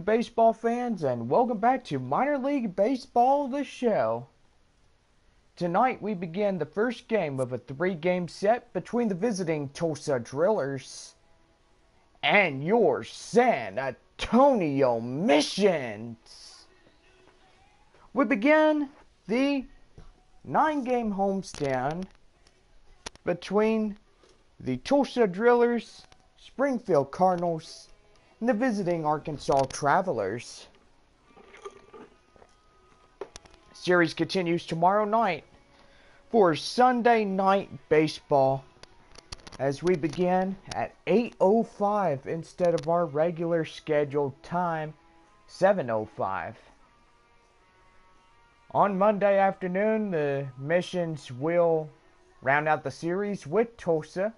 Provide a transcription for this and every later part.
baseball fans, and welcome back to Minor League Baseball, the show. Tonight we begin the first game of a 3-game set between the visiting Tulsa Drillers and your San Antonio Missions. We begin the 9-game homestand between the Tulsa Drillers, Springfield Cardinals, and the visiting Arkansas Travelers. Series continues tomorrow night for Sunday Night Baseball as we begin at 8:05 instead of our regular scheduled time, 7:05. On Monday afternoon, the Missions will round out the series with Tulsa.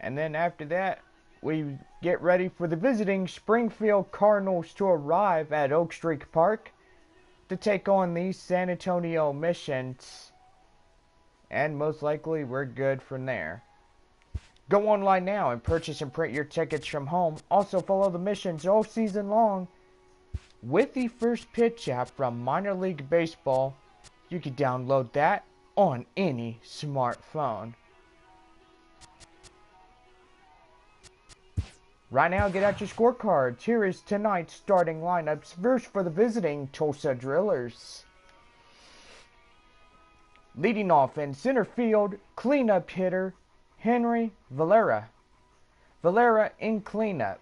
And then after that, we get ready for the visiting Springfield Cardinals to arrive at Oak Street Park to take on the San Antonio Missions. And most likely, we're good from there. Go online now and purchase and print your tickets from home. Also, follow the Missions all season long with the First Pitch app from Minor League Baseball. You can download that on any smartphone. Right now, get out your scorecards. Here is tonight's starting lineups. First for the visiting Tulsa Drillers. Leading off in center field, cleanup hitter, Henry Valera. Valera in cleanup.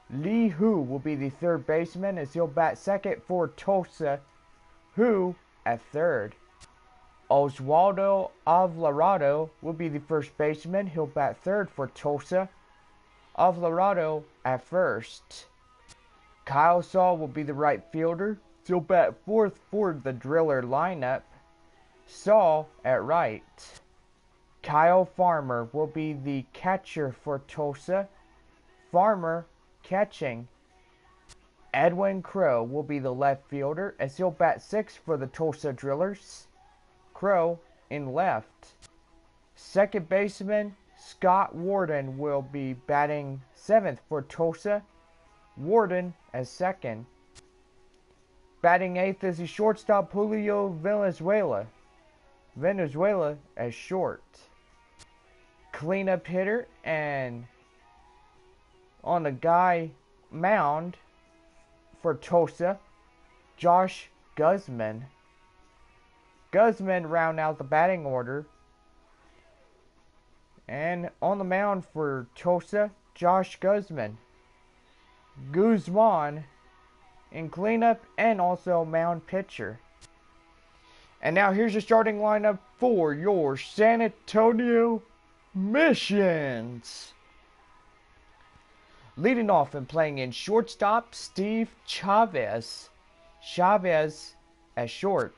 Lee Hu will be the third baseman as he'll bat second for Tulsa. Hu at third. Oswaldo Alvarado will be the first baseman. He'll bat third for Tulsa. Alvarado at first. Kyle Saul will be the right fielder. He'll bat fourth for the Driller lineup. Saul at right. Kyle Farmer will be the catcher for Tulsa. Farmer catching. Edwin Crow will be the left fielder as he'll bat sixth for the Tulsa Drillers. Crow in left. Second baseman Scott Warden will be batting seventh for Tulsa. Warden as second. Batting eighth is the shortstop Julio Valenzuela. Valenzuela as short. Cleanup hitter and on the guy mound for Tulsa, Josh Guzman. Guzman round out the batting order. And on the mound for Tulsa, Josh Guzman. Guzman in cleanup and also mound pitcher. And now here's your starting lineup for your San Antonio Missions. Leading off and playing in shortstop, Steve Chavez. Chavez as short.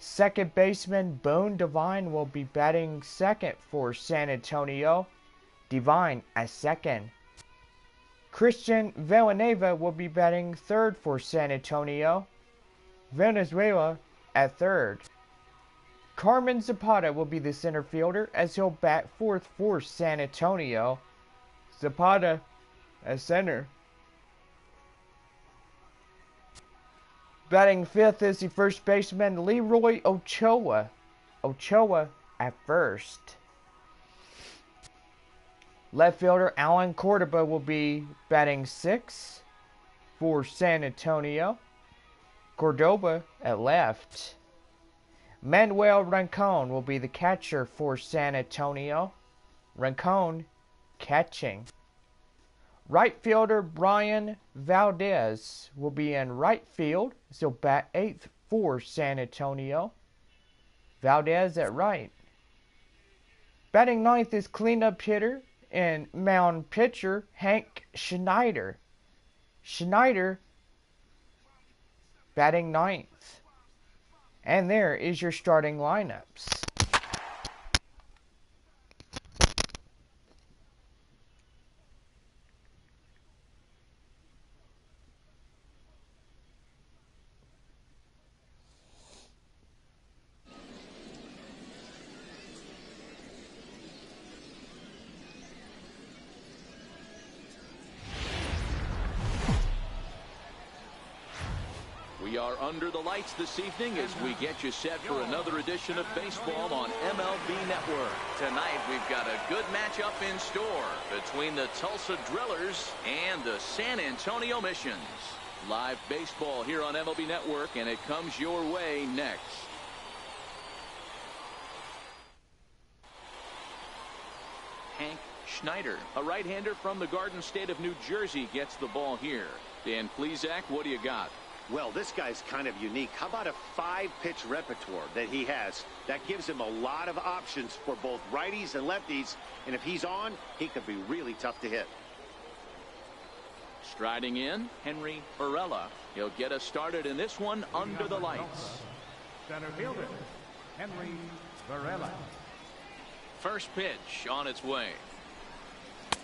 Second baseman Boone Devine will be batting second for San Antonio. Devine as second. Christian Villanueva will be batting third for San Antonio. Venezuela at third. Carmen Zapata will be the center fielder as he'll bat fourth for San Antonio. Zapata as center. Batting fifth is the first baseman Leroy Ochoa. Ochoa at first. Left fielder Alan Cordoba will be batting sixth for San Antonio. Cordoba at left. Manuel Rincon will be the catcher for San Antonio. Rincon catching. Right fielder Brian Valdez will be in right field, so he'll bat eighth for San Antonio. Valdez at right. Batting ninth is cleanup hitter and mound pitcher Hank Schneider. Schneider batting ninth. And there is your starting lineups. are under the lights this evening as we get you set for another edition of baseball on MLB Network. Tonight we've got a good matchup in store between the Tulsa Drillers and the San Antonio Missions. Live baseball here on MLB Network, and it comes your way next. Hank Schneider, a right-hander from the Garden State of New Jersey, gets the ball here. Dan Plesac, what do you got? Well, this guy's kind of unique. How about a 5-pitch repertoire that he has? That gives him a lot of options for both righties and lefties. And if he's on, he could be really tough to hit. Striding in, Henry Varela. He'll get us started in this one under the lights. Center fielder, Henry Varela. First pitch on its way.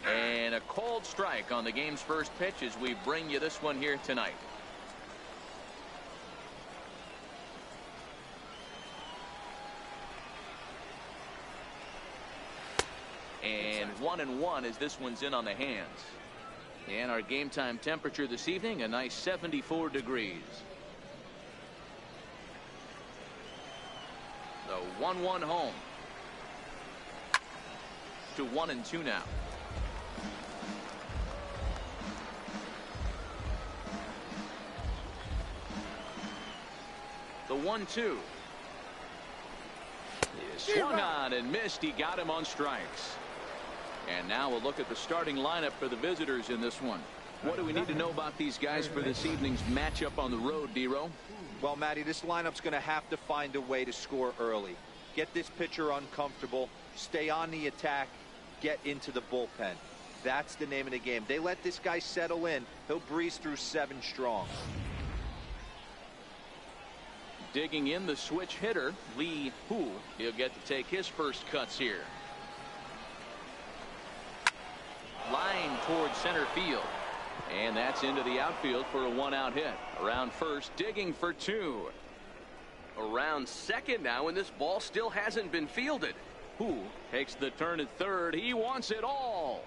And a cold strike on the game's first pitch as we bring you this one here tonight. And 1-1 as this one's in on the hands. And our game time temperature this evening, a nice 74 degrees. The 1-1 home. To 1-2 now. The 1-2. Swung on and missed. He got him on strikes. And now we'll look at the starting lineup for the visitors in this one. What do we need to know about these guys for this evening's matchup on the road, D-Row? Well, Matty, this lineup's going to have to find a way to score early. Get this pitcher uncomfortable, stay on the attack, get into the bullpen. That's the name of the game. They let this guy settle in, he'll breeze through 7 strong. Digging in, the switch hitter, Lee Hu. He'll get to take his first cuts here. Line towards center field. And that's into the outfield for a 1-out hit. Around first, digging for 2. Around second now, and this ball still hasn't been fielded. Hu takes the turn at third. He wants it all.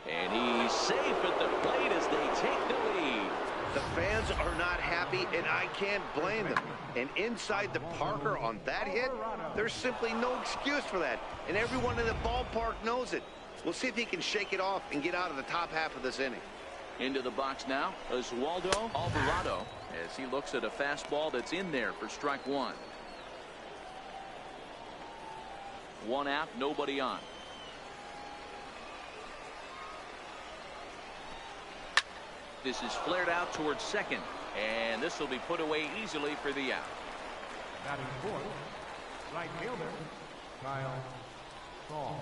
And he's safe at the plate as they take the lead. The fans are not happy, and I can't blame them. And inside the Parker on that hit, there's simply no excuse for that. And everyone in the ballpark knows it. We'll see if he can shake it off and get out of the top half of this inning. Into the box now, Oswaldo Alvarado, as he looks at a fastball that's in there for strike 1. 1 out, nobody on. This is flared out towards second, and this will be put away easily for the out. Batting fourth, right fielder, Kyle Saul.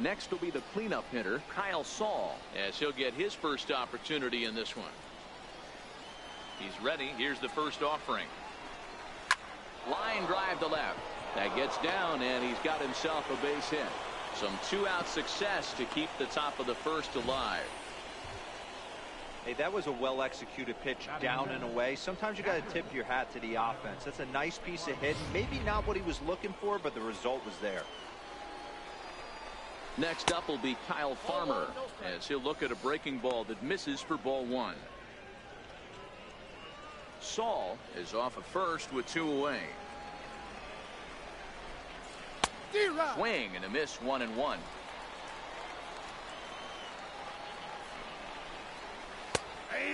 Next will be the cleanup hitter, Kyle Saul, as he'll get his first opportunity in this one. He's ready. Here's the first offering. Line drive to left. That gets down, and he's got himself a base hit. Some 2-out success to keep the top of the first alive. Hey, that was a well-executed pitch down and away. Sometimes you got to tip your hat to the offense. That's a nice piece of hit. Maybe not what he was looking for, but the result was there. Next up will be Kyle Farmer, as he'll look at a breaking ball that misses for ball 1. Saul is off at first with 2 away. Swing and a miss, 1-1.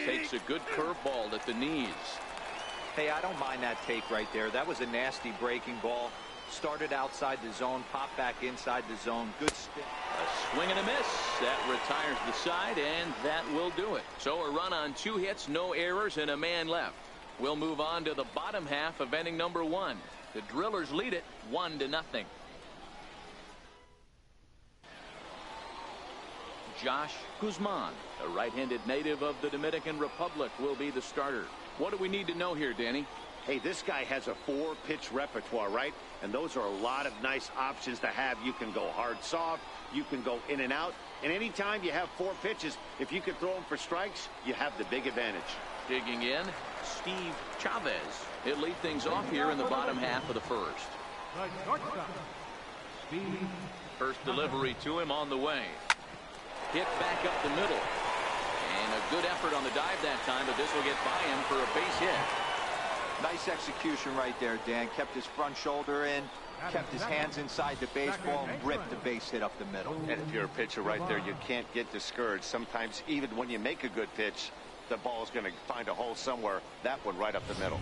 Takes a good curveball at the knees. Hey, I don't mind that take right there. That was a nasty breaking ball. Started outside the zone, popped back inside the zone. Good spin. A swing and a miss. That retires the side, and that will do it. So a run on 2 hits, no errors, and a man left. We'll move on to the bottom half of inning number 1. The Drillers lead it 1-0. Josh Guzman, a right-handed native of the Dominican Republic, will be the starter. What do we need to know here, Danny? Hey, this guy has a 4-pitch repertoire, right? And those are a lot of nice options to have. You can go hard, soft. You can go in and out. And anytime you have 4 pitches, if you can throw them for strikes, you have the big advantage. Digging in, Steve Chavez. He'll lead things off here in the bottom half of the first. The shortstop, Steve. First delivery to him on the way. Hit back up the middle. And a good effort on the dive that time, but this will get by him for a base hit. Nice execution right there, Dan. Kept his front shoulder in, kept his hands inside the baseball, and ripped the base hit up the middle. And if you're a pitcher right there, you can't get discouraged. Sometimes even when you make a good pitch, the ball is going to find a hole somewhere. That one right up the middle.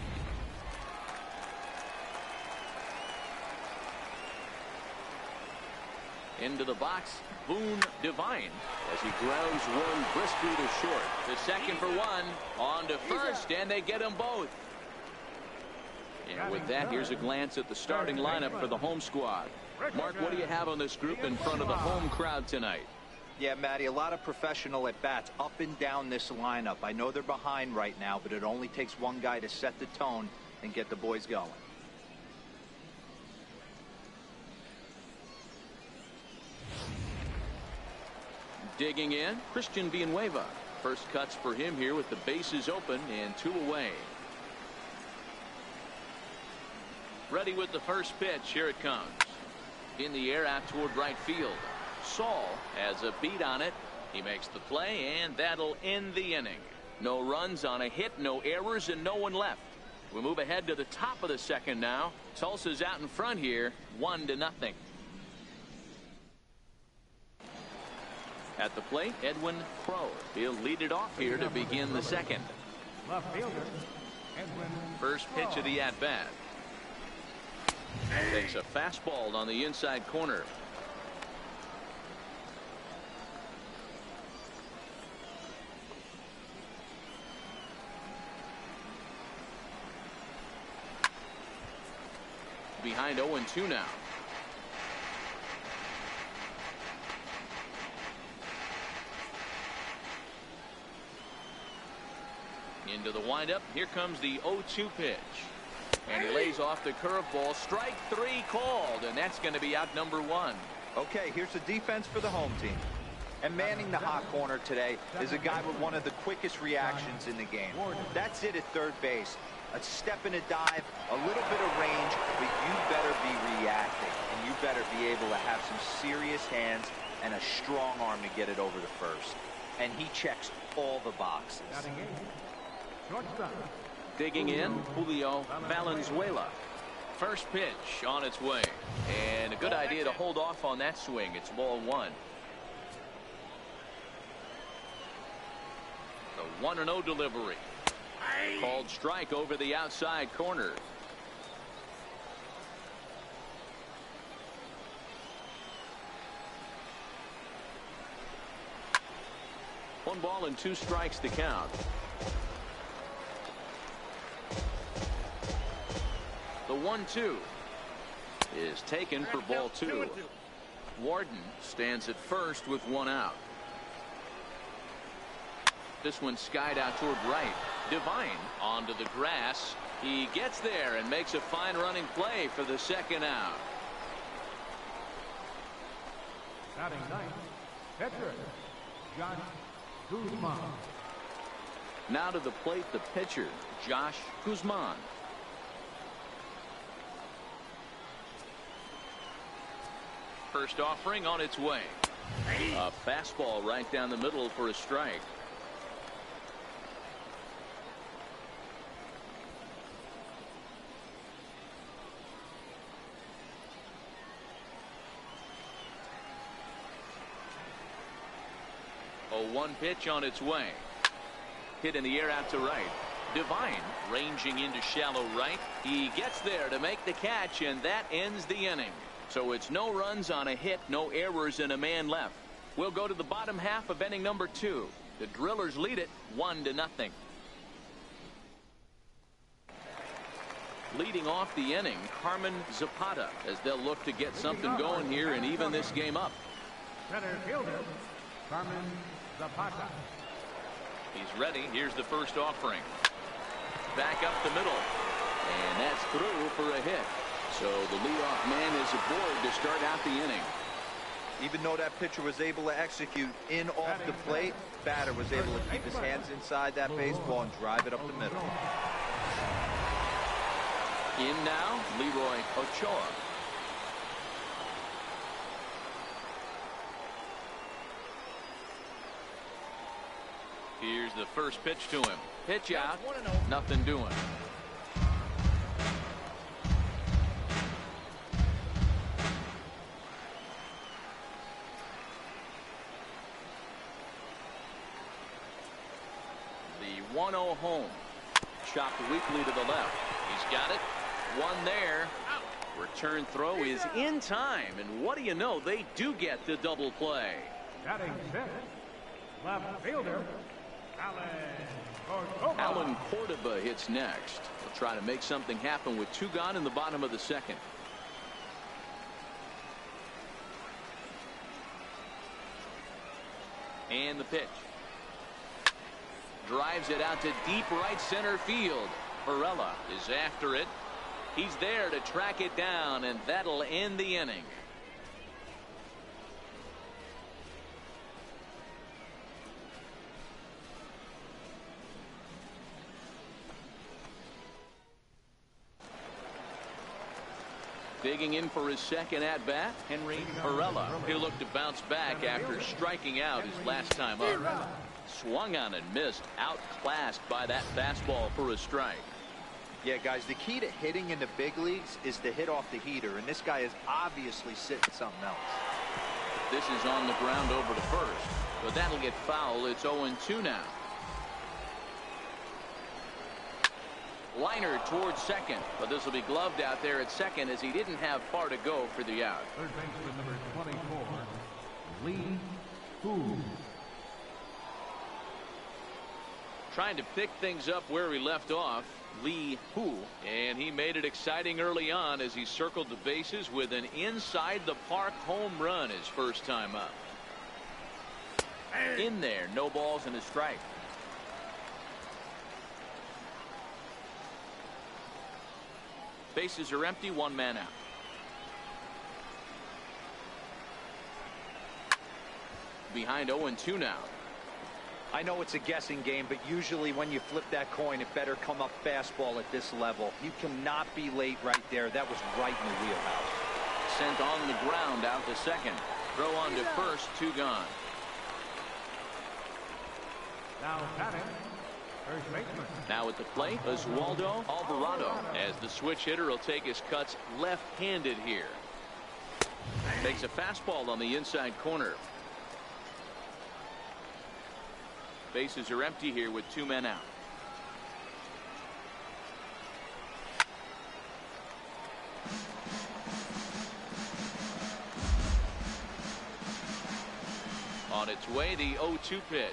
Into the box, Boone Devine as he grounds one briskly to short. The second for one, on to first, and they get them both. And with that, here's a glance at the starting lineup for the home squad. Mark, what do you have on this group in front of the home crowd tonight? Yeah, Matty, a lot of professional at-bats up and down this lineup. I know they're behind right now, but it only takes one guy to set the tone and get the boys going. Digging in, Christian Villanueva. First cuts for him here with the bases open and 2 away. Ready with the first pitch. Here it comes. In the air out toward right field. Saul has a beat on it. He makes the play, and that'll end the inning. No runs on a hit, no errors, and no one left. We move ahead to the top of the second now. Tulsa's out in front here, 1-0. At the plate, Edwin Crow. He'll lead it off here to begin the second. Left fielder, Edwin. First pitch of the at-bat. Takes a fastball on the inside corner. Behind 0-2 now. Into the windup. Here comes the 0-2 pitch. And he lays off the curveball. Strike 3 called, and that's going to be out number 1. Okay, here's the defense for the home team. And manning the hot corner today is a guy with one of the quickest reactions in the game. That's it at third base. A step and a dive, a little bit of range, but you better be reacting. And you better be able to have some serious hands and a strong arm to get it over the first. And he checks all the boxes. Shortstop. Digging in, Julio Valenzuela. First pitch on its way. And a good idea to hold off on that swing. It's ball 1. The 1-0 delivery. Called strike over the outside corner. One ball and 2 strikes to count. The 1-2 is taken for ball 2. Warden stands at first with 1 out. This one skied out toward right. Devine onto the grass. He gets there and makes a fine running play for the second out. Batting ninth, pitcher, Josh Guzman. Now to the plate, the pitcher, Josh Guzman. First offering on its way. A fastball right down the middle for a strike. A 1 pitch on its way. Hit in the air out to right. Devine ranging into shallow right. He gets there to make the catch, and that ends the inning. So it's no runs on a hit, no errors, and a man left. We'll go to the bottom half of inning number 2. The Drillers lead it 1-0. Leading off the inning, Carmen Zapata, as they'll look to get something going here and even this game up. Center fielder, Carmen Zapata. He's ready. Here's the first offering. Back up the middle. And that's through for a hit. So the leadoff man is aboard to start out the inning. Even though that pitcher was able to execute in off the plate, batter was able to keep his hands inside that baseball and drive it up the middle. In now, Leroy Ochoa. Here's the first pitch to him. Pitch out. Nothing doing. The 1-0 home. Chopped weakly to the left. He's got it. One there. Return throw is in time. And what do you know? They do get the double play. Batting fifth, left fielder, Alan Cordoba hits next. He'll try to make something happen with 2 gone in the bottom of the second. And the pitch. Drives it out to deep right center field. Varela is after it. He's there to track it down, and that'll end the inning. Digging in for his second at-bat, Henry Varela. He'll look to bounce back after striking out his last time up. Swung on and missed, outclassed by that fastball for a strike. Yeah, guys, the key to hitting in the big leagues is to hit off the heater, and this guy is obviously sitting something else. This is on the ground over to first, but that'll get foul. It's 0-2 now. Liner towards second, but this will be gloved out there at second as he didn't have far to go for the out. third baseman number 24, Lee Hu. Trying to pick things up where he left off, Lee Hu, and he made it exciting early on as he circled the bases with an inside the park home run his first time up. In there, no balls and a strike. Bases are empty, 1 man out. Behind 0-2 now. I know it's a guessing game, but usually when you flip that coin, it better come up fastball at this level. You cannot be late right there. That was right in the wheelhouse. Sent on the ground out to second. Throw on to first, 2 gone. Now batting, first baseman. Now at the plate, Oswaldo Alvarado, as the switch hitter will take his cuts left-handed here. Takes a fastball on the inside corner. Bases are empty here with 2 men out. On its way, the 0-2 pitch.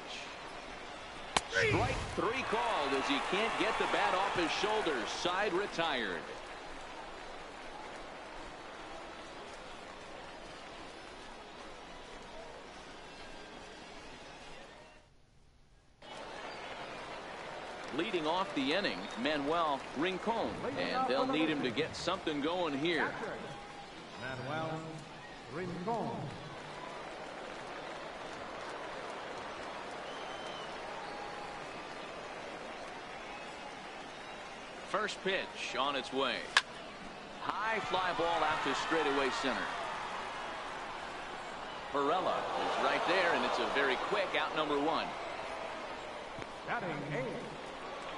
Strike 3 called as he can't get the bat off his shoulders. Side retired. Leading off the inning, Manuel Rincon, and they'll need him to get something going here. Manuel Rincon. First pitch on its way. High fly ball out to straightaway center. Varela is right there, and it's a very quick out, number 1. Batting eighth,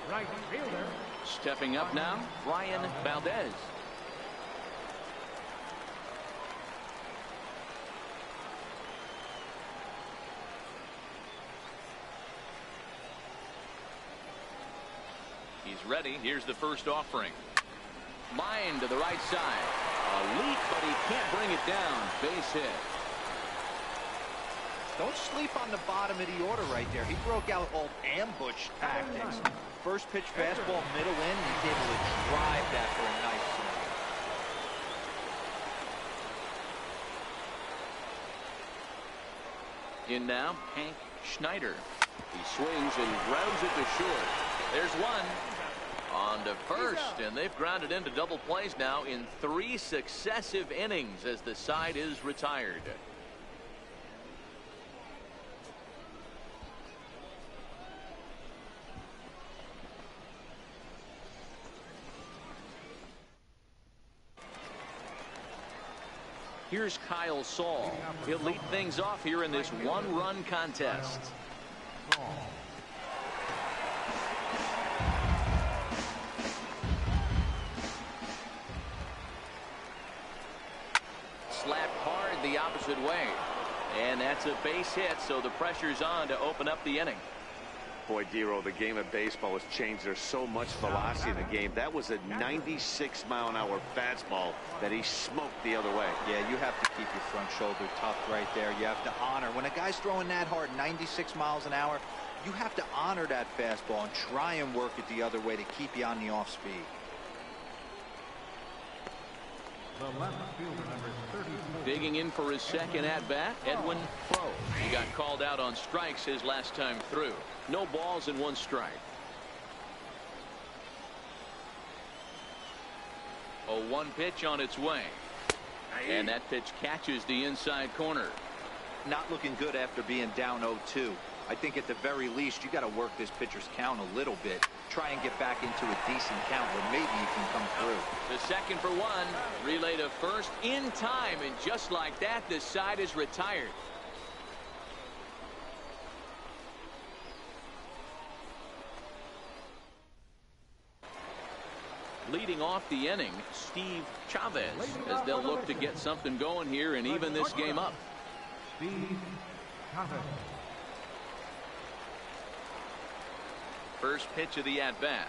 right fielder. Stepping up now, Ryan Valdez. He's ready. Here's the first offering. Line to the right side. A leap, but he can't bring it down. Base hit. Don't sleep on the bottom of the order right there. He broke out old ambush tactics. First pitch fastball, middle in. He's able to drive that for a nice swing. In now, Hank Schneider. He swings and grounds it to short. There's one. On to first, and they've grounded into double plays now in 3 successive innings as the side is retired. Here's Kyle Saul. He'll lead things off here in this 1-run contest. it way. And that's a base hit, so the pressure's on to open up the inning. Boy, Dero, the game of baseball has changed. There's so much velocity in the game. That was a 96-mile-an-hour fastball that he smoked the other way. Yeah, you have to keep your front shoulder tucked right there. You have to honor. When a guy's throwing that hard, 96 miles an hour, you have to honor that fastball and try and work it the other way to keep you on the off speed. The left fielder, number 34. Digging in for his second at-bat, Edwin Pro. He got called out on strikes his last time through. No balls and 1 strike. 0-1 pitch on its way. And that pitch catches the inside corner. Not looking good after being down 0-2. I think at the very least you got to work this pitcher's count a little bit. Try and get back into a decent count where maybe you can come through. The second for 1. Relay to first in time, and just like that, the side is retired. Leading off the inning, Steve Chavez, as they'll look to get something going here and even this game up. Steve Chavez. First pitch of the at-bat.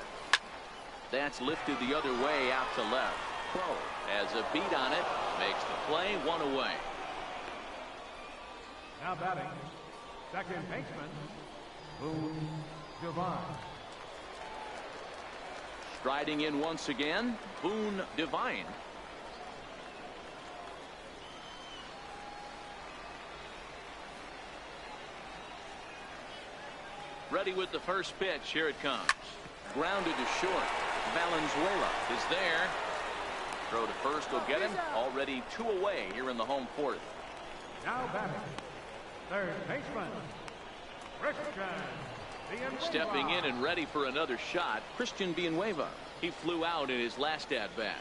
That's lifted the other way out to left. Pro has a beat on it, makes the play, 1 away. Now batting, second baseman, Boone Devine. Striding in once again, Boone Devine. Ready with the first pitch. Here it comes. Grounded to short. Valenzuela is there. Throw to first will get him. Already 2 away here in the home 4th. Now batting, third baseman, Christian Villanueva. Stepping in and ready for another shot, Christian Villanueva. He flew out in his last at-bat.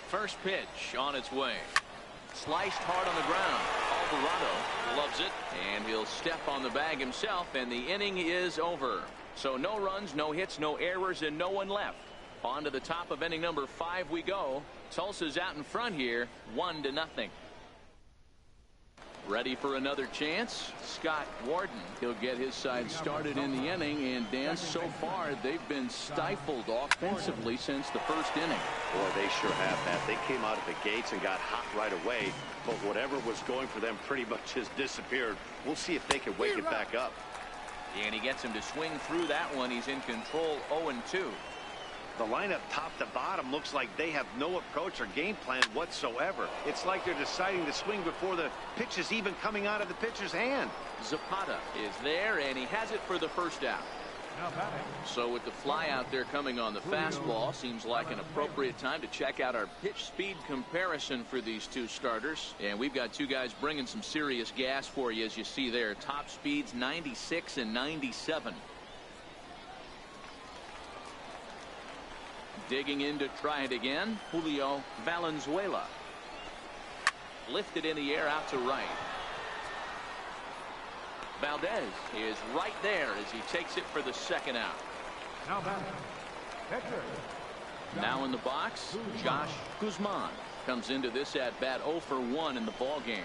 First pitch on its way. Sliced hard on the ground. Alvarado loves it, and he'll step on the bag himself, and the inning is over. So no runs, no hits, no errors, and no one left. On to the top of inning number 5 we go. Tulsa's out in front here, 1-0. Ready for another chance. Scott Warden. He'll get his side started in the inning, and Dan, so far they've been stifled offensively since the first inning. Boy, they sure have that. They came out of the gates and got hot right away, but whatever was going for them pretty much has disappeared. We'll see if they can wake it back up. And he gets him to swing through that one. He's in control, 0-2. The lineup top to bottom looks like they have no approach or game plan whatsoever. It's like they're deciding to swing before the pitch is even coming out of the pitcher's hand. Zapata is there, and he has it for the first out. Now batting, So with the fly out there coming on the fastball, seems like an appropriate time to check out our pitch speed comparison for these two starters. And we've got two guys bringing some serious gas for you, as you see there. Top speeds 96 and 97. Digging in to try it again, Julio Valenzuela. Lifted in the air out to right. Valdez is right there as he takes it for the second out. now batting, pitcher, Now in the box, Josh Guzman comes into this at bat 0 for 1 in the ball game.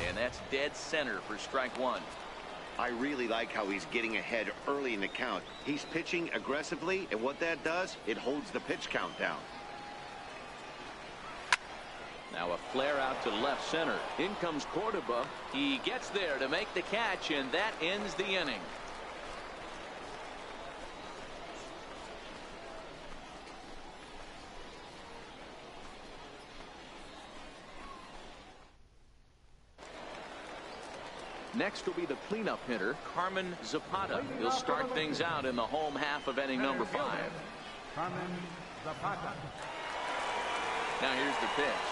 And that's dead center for strike 1. I really like how he's getting ahead early in the count. He's pitching aggressively, and what that does, it holds the pitch count down. Now a flare out to left center. In comes Cordoba. He gets there to make the catch, and that ends the inning. Next will be the cleanup hitter, Carmen Zapata. He'll start things out in the home half of inning number 5. Carmen Zapata. Now here's the pitch.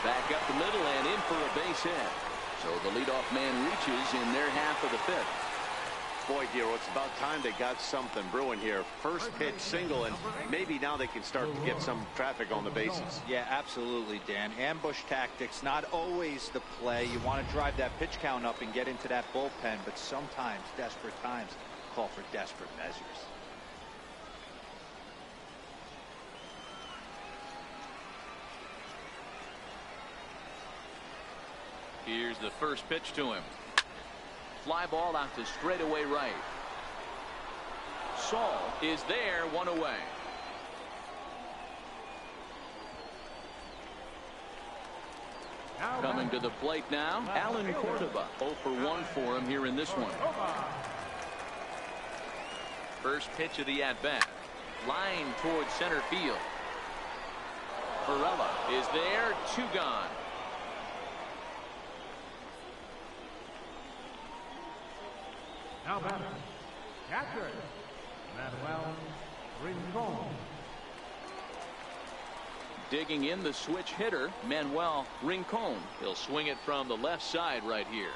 Back up the middle and in for a base hit. So the leadoff man reaches in their half of the 5th. Boy, Dero, it's about time they got something brewing here. First pitch single, and maybe now they can start to get some traffic on the bases. Yeah, absolutely, Dan. Ambush tactics, not always the play. You want to drive that pitch count up and get into that bullpen, but sometimes desperate times call for desperate measures. Here's the first pitch to him. Fly ball out to straightaway right. Saul is there, one away. Coming to the plate now, Alan Cordova. 0 for 1 for him here in this one. First pitch of the at-bat. Line towards center field. Varela is there, 2 gone. Now batter, catcher, Manuel Rincon. Digging in the switch hitter, Manuel Rincon. He'll swing it from the left side right here.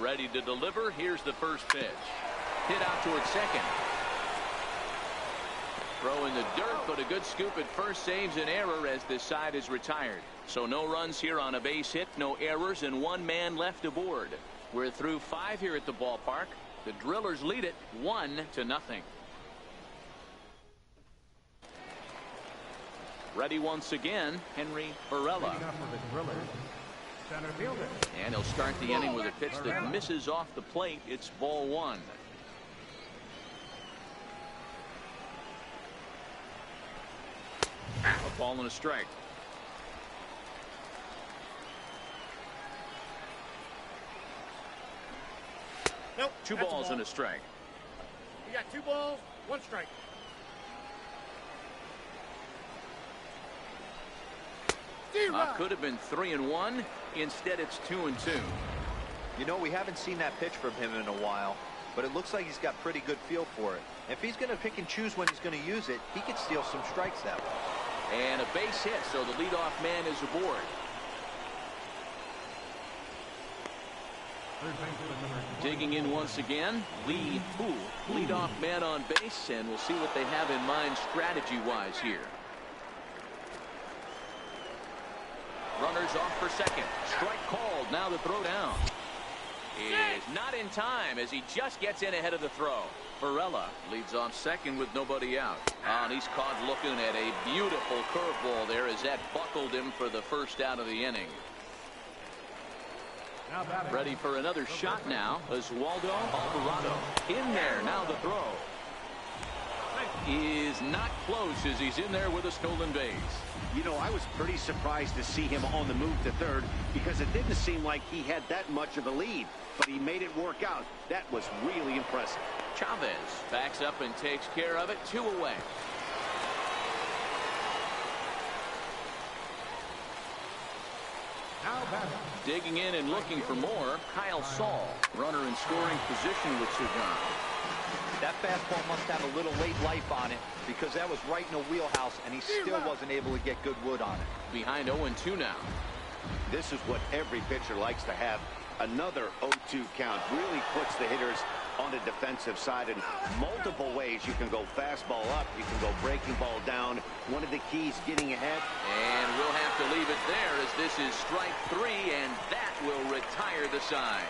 Ready to deliver. Here's the first pitch. Hit out towards second. Throw in the dirt, but a good scoop at first saves an error as this side is retired. So no runs here on a base hit, no errors, and 1 man left aboard. We're through 5 here at the ballpark. The Drillers lead it 1-0. Ready once again, Henry Varela. And he'll start the inning with a pitch that misses off the plate. It's ball 1. A ball and a strike. Nope. 2 balls and a strike. You got 2 balls, 1 strike. Could have been 3-1. Instead, it's 2-2. You know, we haven't seen that pitch from him in a while, but it looks like he's got pretty good feel for it. If he's going to pick and choose when he's going to use it, he could steal some strikes that way. And a base hit, so the leadoff man is aboard. Digging in once again, Lee Hu, leadoff man on base, and we'll see what they have in mind strategy-wise here. Runners off for second. Strike called. Now the throw down is not in time as he just gets in ahead of the throw. Varela leads off second with nobody out. And he's caught looking at a beautiful curveball there as that buckled him for the first out of the inning. Ready for another shot now. Oswaldo Alvarado in there. Now the throw is not close as he's in there with a stolen base. You know, I was pretty surprised to see him on the move to third because it didn't seem like he had that much of a lead, but he made it work out. That was really impressive. Chavez backs up and takes care of it. 2 away. Digging in and looking for more, Kyle Saul. Runner in scoring position with Sugan. That fastball must have a little late life on it because that was right in the wheelhouse, and he still wasn't able to get good wood on it. Behind 0-2 now. This is what every pitcher likes to have. Another 0-2 count really puts the hitters on the defensive side in multiple ways. You can go fastball up, you can go breaking ball down. One of the keys, getting ahead. And we'll have to leave it there as this is strike 3, and that will retire the side.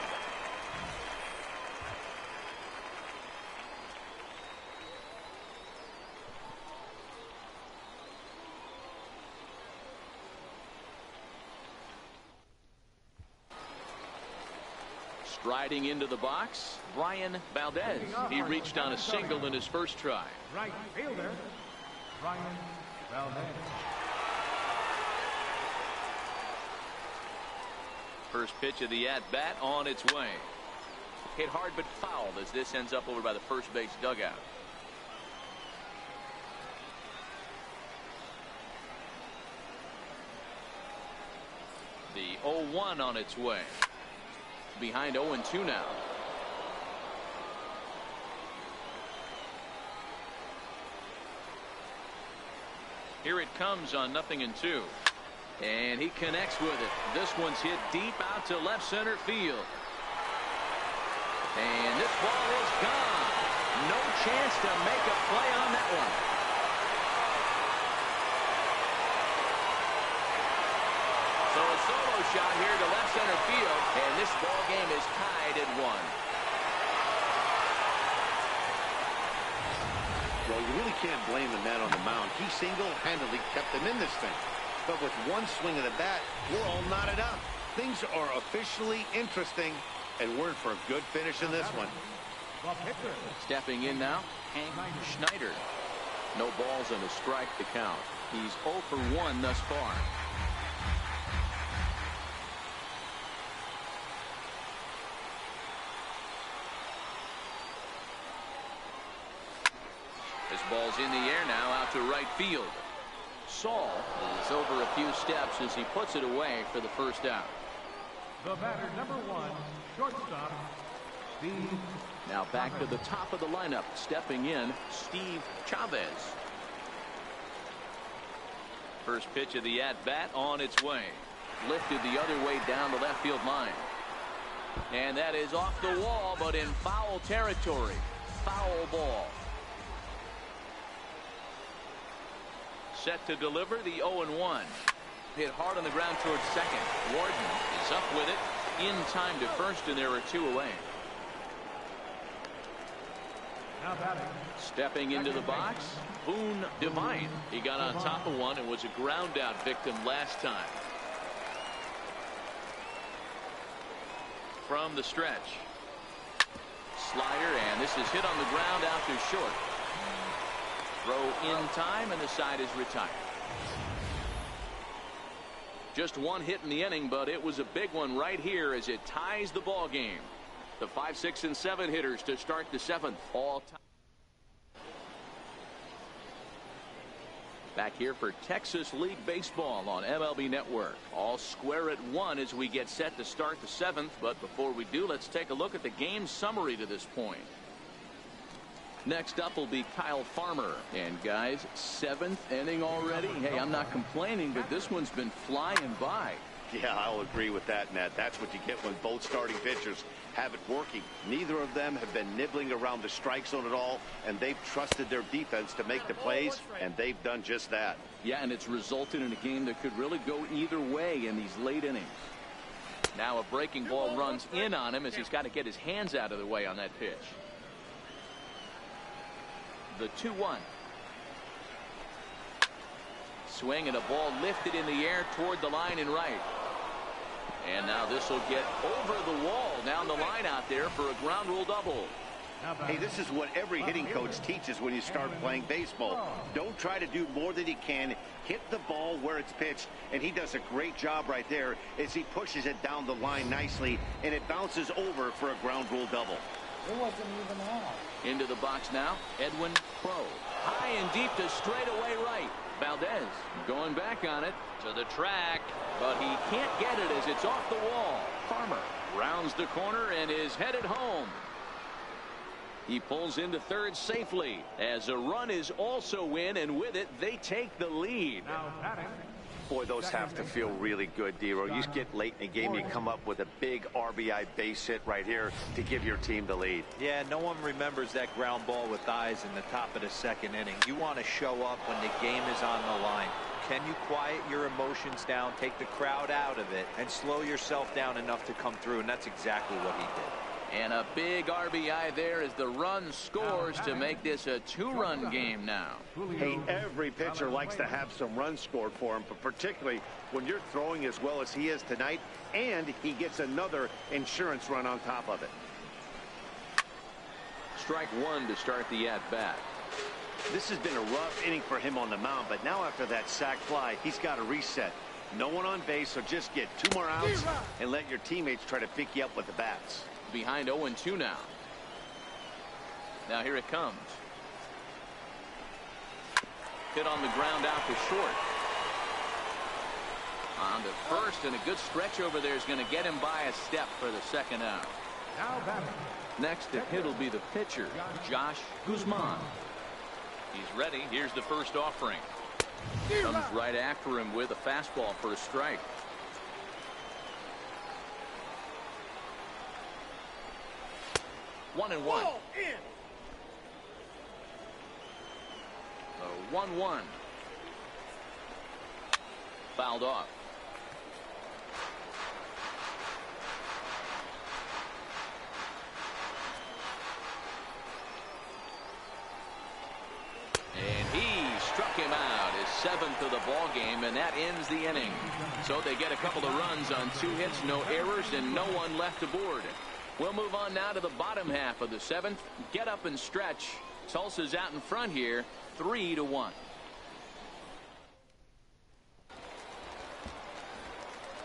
Striding into the box, Brian Valdez. He reached on a single in his first try. Right fielder, Brian Valdez. First pitch of the at-bat on its way. Hit hard but fouled as this ends up over by the first base dugout. The 0-1 on its way. Behind 0-2 now. Here it comes on 0-2. And he connects with it. This one's hit deep out to left center field. And this ball is gone. No chance to make a play on that one. So a solo shot here to left center field, and this ball game is tied at 1. Well, you really can't blame the man on the mound. He single-handedly kept them in this thing. But with one swing of the bat, we're all knotted up. Things are officially interesting, and we're in for a good finish in this one. Stepping in now, Hank Schneider. No balls and a strike to count. He's 0 for 1 thus far. This ball's in the air now out to right field. Saul is over a few steps as he puts it away for the first out. The batter, number 1, shortstop, Steve. Now back to the top of the lineup. Stepping in, Steve Chavez. First pitch of the at-bat on its way. Lifted the other way down the left field line. And that is off the wall, but in foul territory. Foul ball. Set to deliver the 0-1. Hit hard on the ground towards second. Warden is up with it. In time to first, and there are 2 away. Now batting. Stepping into the box, Boone Devine. He got on top of one and was a ground out victim last time. From the stretch. Slider, and this is hit on the ground out to short. Throw in time, and the side is retired. Just one hit in the inning, but it was a big one right here as it ties the ball game. The 5, 6, and 7 hitters to start the 7th. All time. Back here for Texas League Baseball on MLB Network. All square at 1 as we get set to start the 7th. But before we do, let's take a look at the game summary to this point. Next up will be Kyle Farmer. And guys, 7th inning already. Hey, I'm not complaining, but this one's been flying by. Yeah, I'll agree with that, Matt. That's what you get when both starting pitchers have it working. Neither of them have been nibbling around the strike zone at all, and they've trusted their defense to make the plays, and they've done just that. Yeah, and it's resulted in a game that could really go either way in these late innings. Now a breaking ball runs in on him as he's got to get his hands out of the way on that pitch. The 2-1. Swing and a ball lifted in the air toward the line and right. And now this will get over the wall down the line out there for a ground rule double. Hey, this is what every hitting coach teaches when you start playing baseball. Don't try to do more than you can. Hit the ball where it's pitched, and he does a great job right there as he pushes it down the line nicely, and it bounces over for a ground rule double. It wasn't even out. Into the box now, Edwin Crow. High and deep to straightaway right. Valdez going back on it to the track, but he can't get it as it's off the wall. Farmer rounds the corner and is headed home. He pulls into third safely as a run is also in, and with it they take the lead. Now batting. Boy, those have to feel really good, D-Row. You get late in the game, you come up with a big RBI base hit right here to give your team the lead. Yeah, no one remembers that ground ball with eyes in the top of the 2nd inning. You want to show up when the game is on the line. Can you quiet your emotions down, take the crowd out of it, and slow yourself down enough to come through? And that's exactly what he did. And a big RBI there as the run scores to make this a 2-run game now. Hey, every pitcher likes to have some runs scored for him, but particularly when you're throwing as well as he is tonight, and he gets another insurance run on top of it. Strike 1 to start the at-bat. This has been a rough inning for him on the mound, but now after that sac fly, he's got to reset. No one on base, so just get 2 more outs and let your teammates try to pick you up with the bats. Behind 0-2 now. Now here it comes. Hit on the ground out to short. On to first, and a good stretch over there is going to get him by a step for the 2nd out. Now batting. Next to hit will be the pitcher, Josh Guzman. He's ready. Here's the first offering. Comes right after him with a fastball for a strike. One and one. The 1-1. Fouled off. And he struck him out, his 7th of the ball game, and that ends the inning. So they get a couple of runs on 2 hits, no errors, and no one left aboard. We'll move on now to the bottom half of the 7th. Get up and stretch. Tulsa's out in front here, 3-1.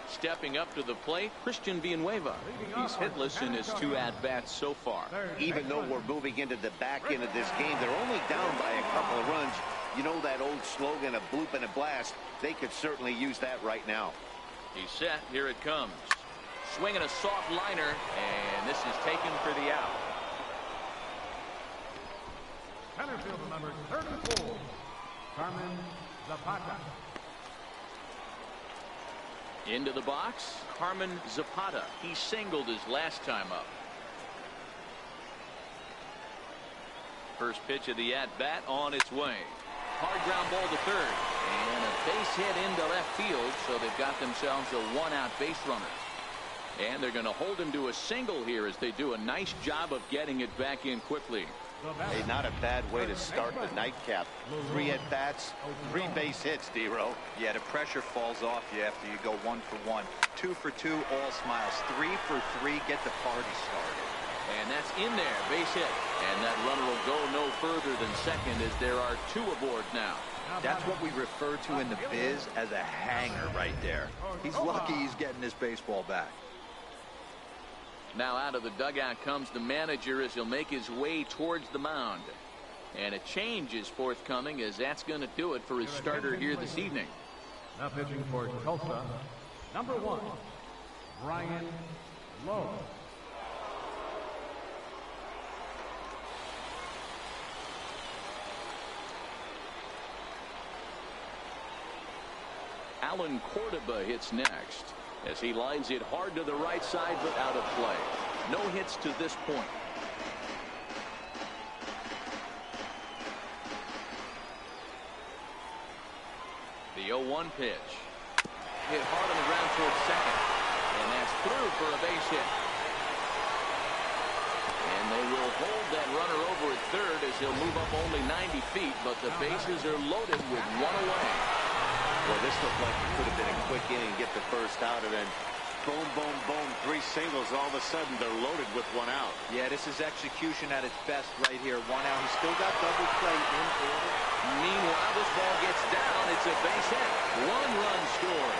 Stepping up to the plate, Christian Villanueva. He's hitless in his 2 at-bats so far. Even though we're moving into the back end of this game, they're only down by a couple of runs. You know that old slogan, a bloop and a blast? They could certainly use that right now. He's set. Here it comes. Swinging a soft liner, and this is taken for the out. Center field number 34, Carmen Zapata. Into the box, Carmen Zapata. He singled his last time up. First pitch of the at-bat on its way. Hard ground ball to third. And a base hit into left field, so they've got themselves a 1-out base runner. And they're going to hold him to a single here as they do a nice job of getting it back in quickly. Hey, not a bad way to start the nightcap. 3 at-bats, 3 base hits, D-Row. Yeah, the pressure falls off you after you go 1 for 1. 2 for 2, all smiles. 3 for 3, get the party started. And that's in there, base hit. And that runner will go no further than second as there are 2 aboard now. That's what we refer to in the biz as a hanger right there. He's lucky he's getting this baseball back. Now out of the dugout comes the manager as he'll make his way towards the mound. And a change is forthcoming as that's going to do it for his starter here this evening. Now pitching for Tulsa, number 1, Brian Lowe. Alan Cordoba hits next as he lines it hard to the right side but out of play. No hits to this point. The 0-1 pitch. Hit hard on the ground towards second. And that's through for a base hit. And they will hold that runner over at third as he'll move up only 90 feet, but the bases are loaded with 1 away. Well, this looked like it could have been a quick inning, get the first out, and then boom, boom, boom, 3 singles. All of a sudden, they're loaded with 1 out. Yeah, this is execution at its best right here. 1 out. He's still got double play in order. Meanwhile, this ball gets down. It's a base hit. 1 run scored.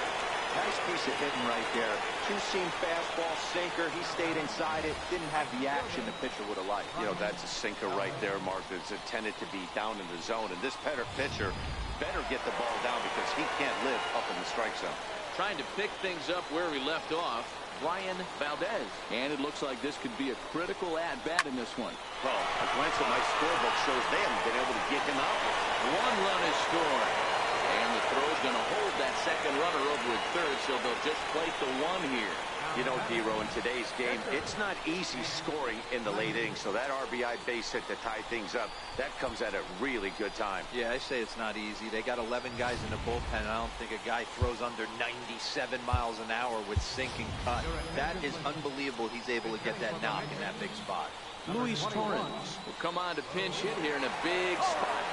Nice piece of hitting right there. 2-seam fastball, sinker. He stayed inside it. Didn't have the action the pitcher would have liked. You know, that's a sinker right there, Mark. It's intended to be down in the zone. And this pitcher better get the ball down because he can't live up in the strike zone. Trying to pick things up where we left off, Brian Valdez. And it looks like this could be a critical at-bat in this one. Well, a glance at my scorebook shows they haven't been able to get him out. 1 run is scored. And the throw's going to hold that second runner over at third, so they'll just plate the 1 here. You know, D-Row, in today's game, it's not easy scoring in the late innings, so that RBI base hit to tie things up, that comes at a really good time. Yeah, I say it's not easy. They got 11 guys in the bullpen. I don't think a guy throws under 97 miles an hour with sinking cut. That is unbelievable he's able to get that knock in that big spot. Luis Torrens will come on to pinch hit here in a big spot.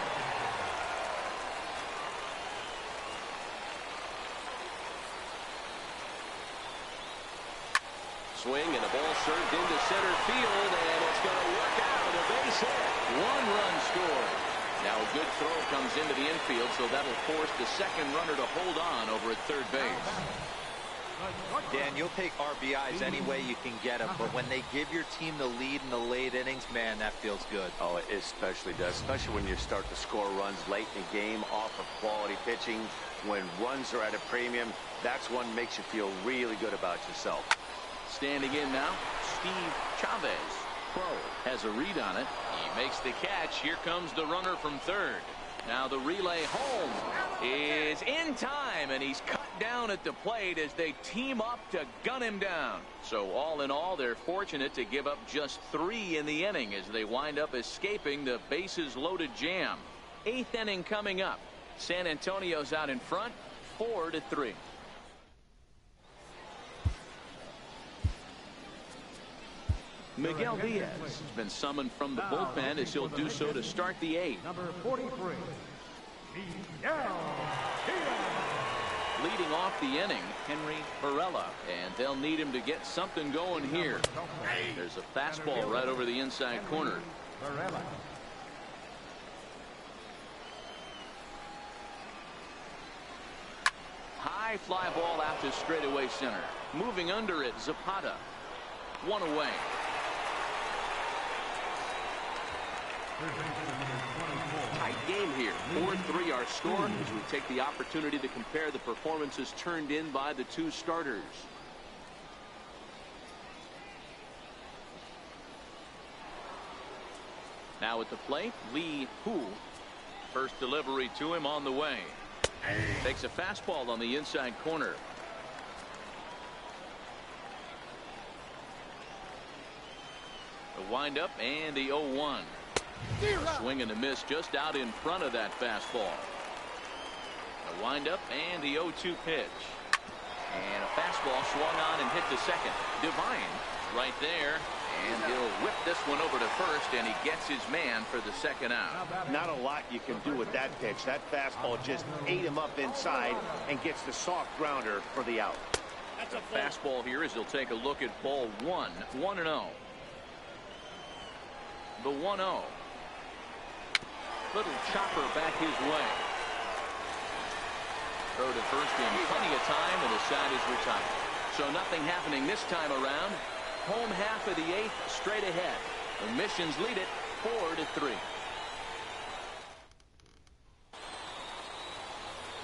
Swing and a ball served into center field, and it's going to work out. A base hit. 1 run scored. Now a good throw comes into the infield, so that'll force the second runner to hold on over at third base. Dan, you'll take RBIs any way you can get them, but when they give your team the lead in the late innings, man, that feels good. Oh, it especially does, especially when you start to score runs late in the game off of quality pitching. When runs are at a premium, that's one makes you feel really good about yourself. Standing in now, Steve Chavez. Pro has a read on it. He makes the catch. Here comes the runner from third. Now the relay home is in time, and he's cut down at the plate as they team up to gun him down. So all in all, they're fortunate to give up just 3 in the inning as they wind up escaping the bases loaded jam. 8th inning coming up. San Antonio's out in front, 4-3. Miguel Diaz has been summoned from the bullpen as he'll do so to start the 8th. Number 43, Miguel Diaz. Leading off the inning, Henry Varela, and they'll need him to get something going here. There's a fastball right over the inside corner. Varela. High fly ball out to straightaway center. Moving under it, Zapata. One away. Tight game here. 4-3 our score as we take the opportunity to compare the performances turned in by the two starters. Now at the plate, Lee Hu. First delivery to him on the way. Takes a fastball on the inside corner. The windup and the 0-1. Swing and a miss just out in front of that fastball. The windup and the 0-2 pitch. And a fastball swung on and hit to second. Divine right there. And he'll whip this one over to first, and he gets his man for the second out. Not a lot you can do with that pitch. That fastball just ate him up inside and gets the soft grounder for the out. That's a fastball here as he'll take a look at ball 1. 1-0. The 1-0. Little chopper back his way. Throw to first in plenty of time, and the side is retired. So nothing happening this time around. Home half of the 8th straight ahead. The Missions lead it 4-3.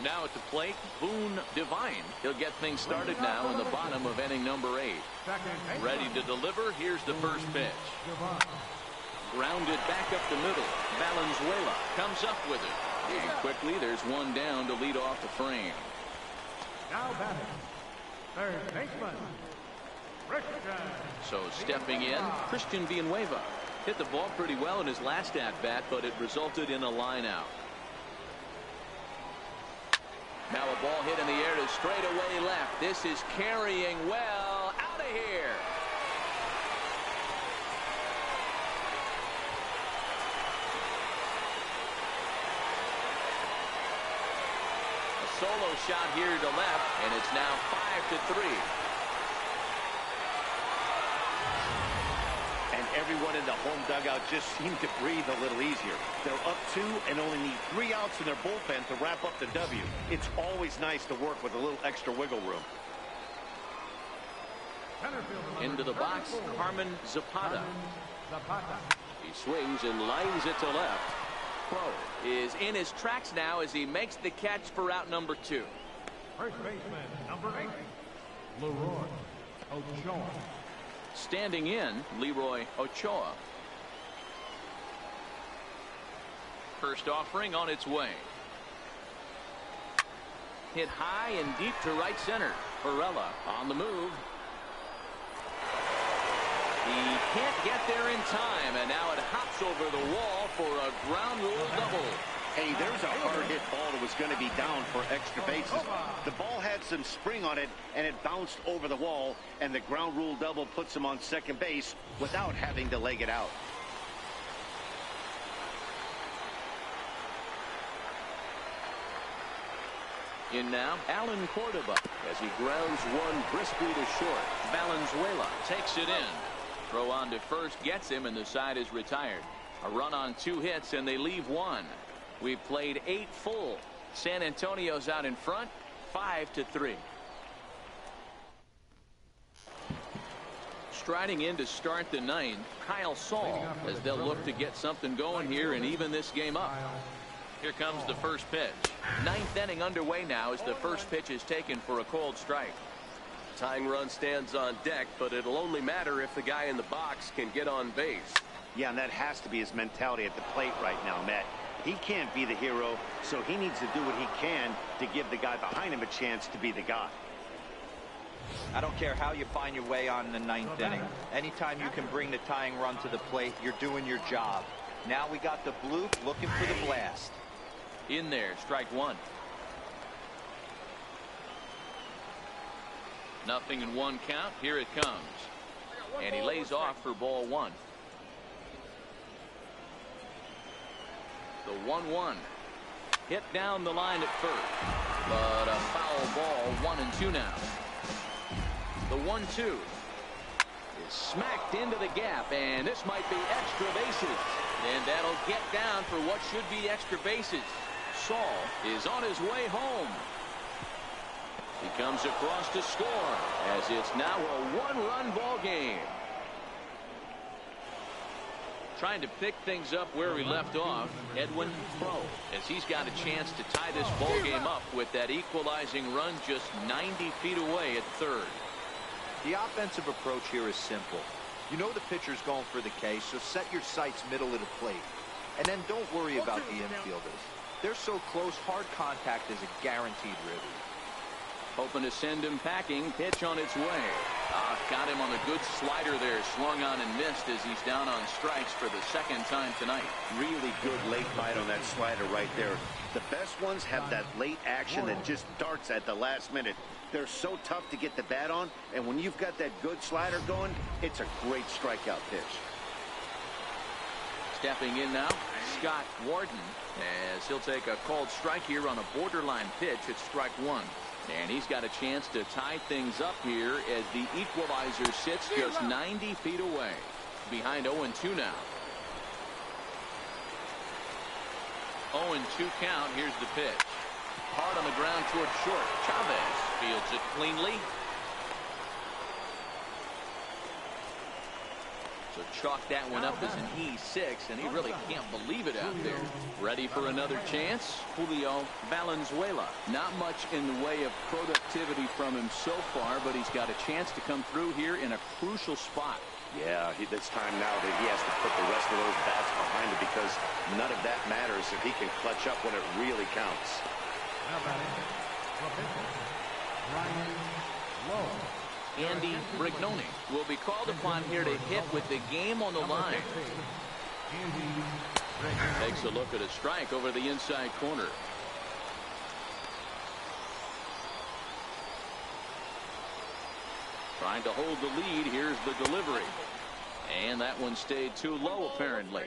Now at the plate, Boone Divine. He'll get things started now in the bottom of inning number 8. Ready to deliver. Here's the first pitch. Grounded back up the middle. Valenzuela comes up with it. And quickly there's one down to lead off the frame. Now batting, third baseman. So stepping in, Christian Villanueva hit the ball pretty well in his last at-bat, but it resulted in a line out. Now a ball hit in the air to straightaway left. This is carrying well. Out of here. A solo shot here to left, and it's now 5-3. Everyone in the home dugout just seemed to breathe a little easier. They're up 2 and only need 3 outs in their bullpen to wrap up the W. It's always nice to work with a little extra wiggle room. Into the box, Carmen Zapata. He swings and lines it to left. Crow is in his tracks now as he makes the catch for out number 2. First baseman, number 8, Leroy Ochoa. Standing in, Leroy Ochoa. First offering on its way. Hit high and deep to right center. Varela on the move. He can't get there in time, and now it hops over the wall for a ground rule double. Hey, there's a hard hit ball that was going to be down for extra bases. The ball had some spring on it, and it bounced over the wall, and the ground rule double puts him on second base without having to leg it out. In now, Alan Cordoba as he grounds one briskly to short. Valenzuela takes it in. Throw on to first gets him, and the side is retired. A run on 2 hits, and they leave 1. We've played 8 full. San Antonio's out in front, 5-3. Striding in to start the 9th, Kyle Saul, as they'll look to get something going here and even this game up. Here comes the first pitch. 9th inning underway now as the first pitch is taken for a cold strike. Tying run stands on deck, but it'll only matter if the guy in the box can get on base. Yeah, and that has to be his mentality at the plate right now, Matt. He can't be the hero, so he needs to do what he can to give the guy behind him a chance to be the guy. I don't care how you find your way on the 9th inning. Anytime you can bring the tying run to the plate, you're doing your job. Now we got the bloop looking for the blast. In there, strike 1. Nothing in 1 count. Here it comes. And he lays off for ball one. The 1-1. Hit down the line at first. But a foul ball, 1-2 now. The 1-2 is smacked into the gap, and this might be extra bases. And that'll get down for what should be extra bases. Saul is on his way home. He comes across to score, as it's now a one-run ball game. Trying to pick things up where we left off, Edwin Pro, as he's got a chance to tie this ball game up with that equalizing run just 90 feet away at third. The offensive approach here is simple. You know the pitcher's going for the K, so set your sights middle of the plate. And then don't worry about the infielders. They're so close, hard contact is a guaranteed ribby. Hoping to send him packing. Pitch on its way. Got him on a good slider there. Swung on and missed as he's down on strikes for the second time tonight. Really good late bite on that slider right there. The best ones have that late action that just darts at the last minute. They're so tough to get the bat on, and when you've got that good slider going, it's a great strikeout pitch. Stepping in now, Scott Warden, as he'll take a called strike here on a borderline pitch at strike one. And he's got a chance to tie things up here as the equalizer sits just 90 feet away. Behind 0-2 now. 0-2 count. Here's the pitch. Hard on the ground toward short. Chavez fields it cleanly. So chalk that one up as an E6, and he really can't believe it out there. Ready for another chance? Julio Valenzuela. Not much in the way of productivity from him so far, but he's got a chance to come through here in a crucial spot. Yeah, it's time now that he has to put the rest of those bats behind him, because none of that matters if he can clutch up when it really counts. Now batting, Ryan Lowe. Andy Brignoni will be called upon here to hit with the game on the line. Takes a look at a strike over the inside corner. Trying to hold the lead. Here's the delivery. And that one stayed too low, apparently.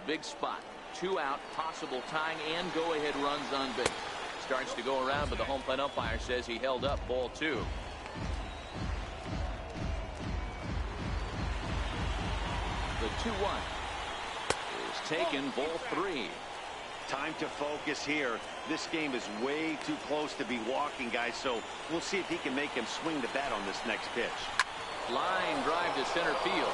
Big spot. 2 out, possible tying and go-ahead runs on base. Starts to go around, but the home plate umpire says he held up ball 2. The 2-1 is taken, ball 3. Time to focus here. This game is way too close to be walking, guys, so we'll see if he can make him swing the bat on this next pitch. Line drive to center field.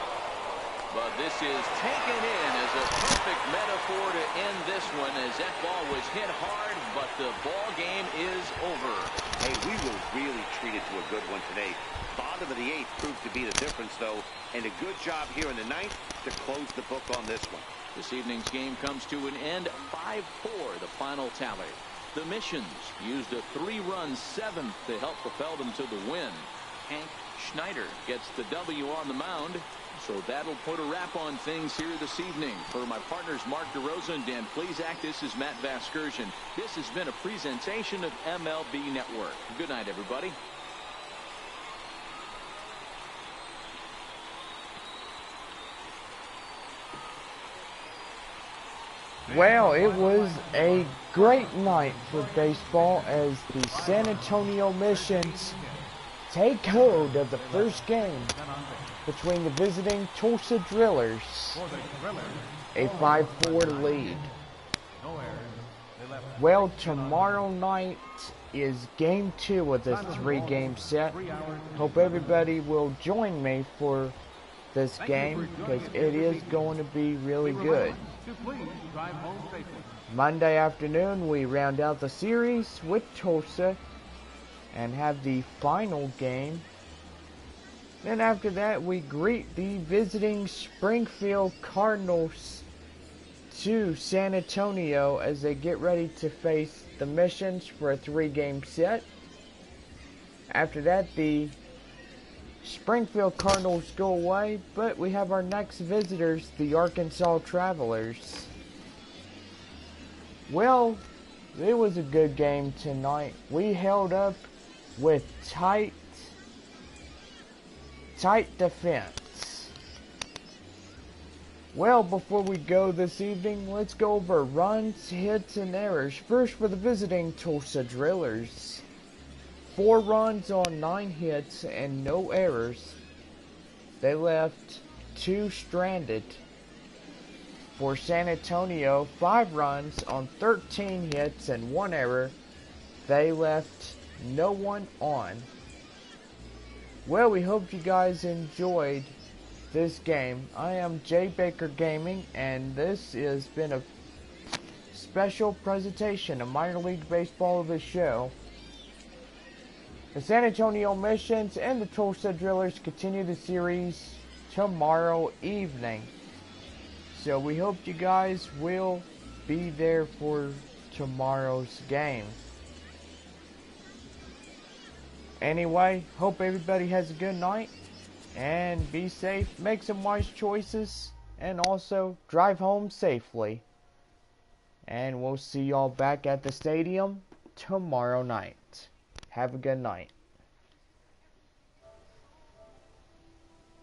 But this is taken in as a perfect metaphor to end this one, as that ball was hit hard, but the ball game is over. Hey, we were really treated to a good one today. Bottom of the 8th proved to be the difference, though, and a good job here in the 9th to close the book on this one. This evening's game comes to an end, 5-4, the final tally. The Missions used a 3-run 7th to help propel them to the win. Hank Schneider gets the W on the mound. So that'll put a wrap on things here this evening. For my partners Mark DeRosa and Dan Plesac, this is Matt Vasgersian. This has been a presentation of MLB Network. Good night, everybody. Well, it was a great night for baseball as the San Antonio Missions take hold of the first game between the visiting Tulsa Drillers, a 5-4 lead. Well, tomorrow night is game 2 of this 3-game set. Hope everybody will join me for this game, because it is going to be really good. Monday afternoon, we round out the series with Tulsa and have the final game. Then after that, we greet the visiting Springfield Cardinals to San Antonio as they get ready to face the Missions for a 3-game set. After that, the Springfield Cardinals go away, but we have our next visitors, the Arkansas Travelers. Well, it was a good game tonight. We held up with tight tight defense. Well, before we go this evening, let's go over runs, hits, and errors. First for the visiting Tulsa Drillers. 4 runs on 9 hits and no errors. They left 2 stranded. For San Antonio, 5 runs on 13 hits and 1 error. They left no one on. Well, we hope you guys enjoyed this game. I am JBaker Gaming, and this has been a special presentation of Minor League Baseball of the show. The San Antonio Missions and the Tulsa Drillers continue the series tomorrow evening. So we hope you guys will be there for tomorrow's game. Anyway, hope everybody has a good night and be safe, make some wise choices, and also drive home safely. And we'll see y'all back at the stadium tomorrow night. Have a good night.